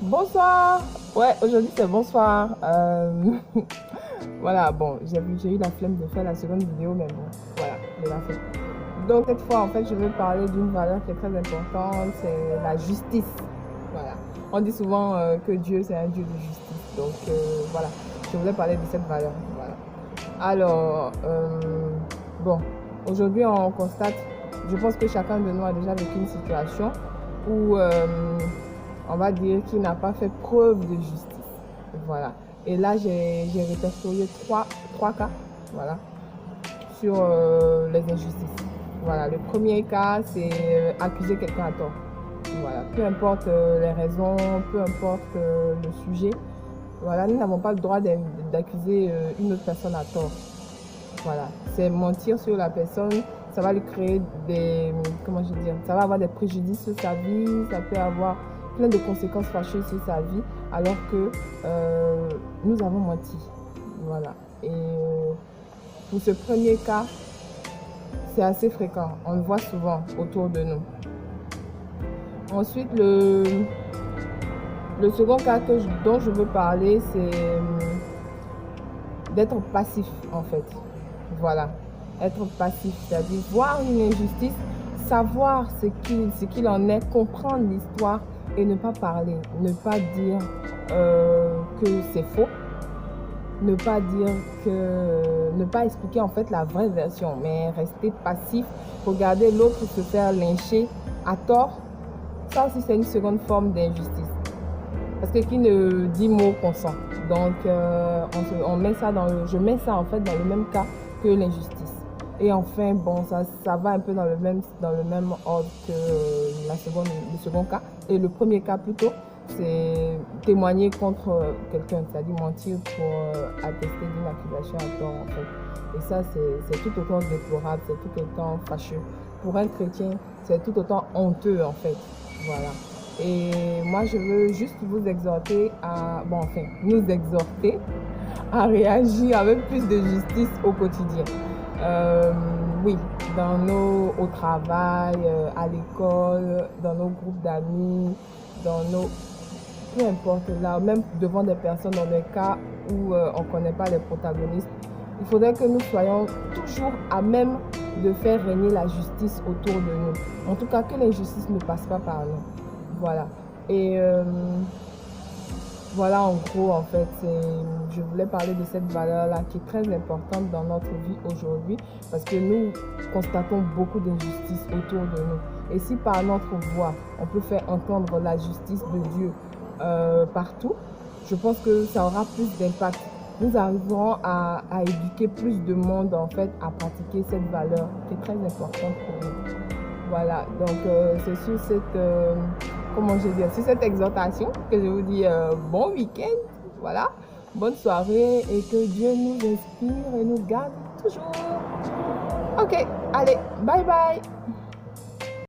Bonsoir. Ouais, aujourd'hui c'est bonsoir. Voilà, bon, j'ai eu la flemme de faire la seconde vidéo, mais bon, voilà, je l'ai fait. Donc cette fois, en fait, je veux parler d'une valeur qui est très importante, c'est la justice. Voilà. On dit souvent que Dieu, c'est un Dieu de justice. Donc voilà, je voulais parler de cette valeur. Voilà. Alors, bon, aujourd'hui, on constate, je pense que chacun de nous a déjà vécu une situation où on va dire qu'il n'a pas fait preuve de justice. Voilà. Et là, j'ai répertorié trois cas, voilà, sur les injustices. Voilà. Le premier cas, c'est accuser quelqu'un à tort. Voilà. Peu importe les raisons, peu importe le sujet. Voilà, nous n'avons pas le droit d'accuser une autre personne à tort. Voilà, c'est mentir sur la personne, ça va lui créer comment je veux dire, ça va avoir des préjudices sur sa vie, ça peut avoir plein de conséquences fâcheuses sur sa vie, alors que nous avons menti. Voilà. Et pour ce premier cas, c'est assez fréquent, on le voit souvent autour de nous. Ensuite, le second cas dont je veux parler, c'est d'être passif en fait. Voilà, être passif, c'est-à-dire voir une injustice, savoir ce qu'il en est, comprendre l'histoire et ne pas parler, ne pas dire que c'est faux, ne pas expliquer en fait la vraie version, mais rester passif, regarder l'autre se faire lyncher à tort. Ça aussi c'est une seconde forme d'injustice. Parce que qui ne dit mot consent. Donc, je mets ça en fait dans le même cas que l'injustice. Et enfin, bon, ça va un peu dans le même ordre que le second cas. Et le premier cas plutôt, c'est témoigner contre quelqu'un, c'est-à-dire mentir pour attester d'une accusation à tort en fait. Et ça, c'est tout autant déplorable, c'est tout autant fâcheux. Pour un chrétien, c'est tout autant honteux en fait. Voilà. Et moi, je veux juste vous exhorter nous exhorter à réagir avec plus de justice au quotidien. Oui, au travail, à l'école, dans nos groupes d'amis, peu importe, là, même devant des personnes, dans des cas où on ne connaît pas les protagonistes, il faudrait que nous soyons toujours à même de faire régner la justice autour de nous. En tout cas, que l'injustice ne passe pas par nous. Voilà. Et voilà en gros en fait, je voulais parler de cette valeur-là qui est très importante dans notre vie aujourd'hui parce que nous constatons beaucoup d'injustices autour de nous. Et si par notre voix, on peut faire entendre la justice de Dieu partout, je pense que ça aura plus d'impact. Nous arriverons à éduquer plus de monde en fait à pratiquer cette valeur qui est très importante pour nous. Voilà, donc c'est sur sur cette exhortation que je vous dis bon week-end, voilà, bonne soirée et que Dieu nous inspire et nous garde toujours. Ok, allez, bye bye.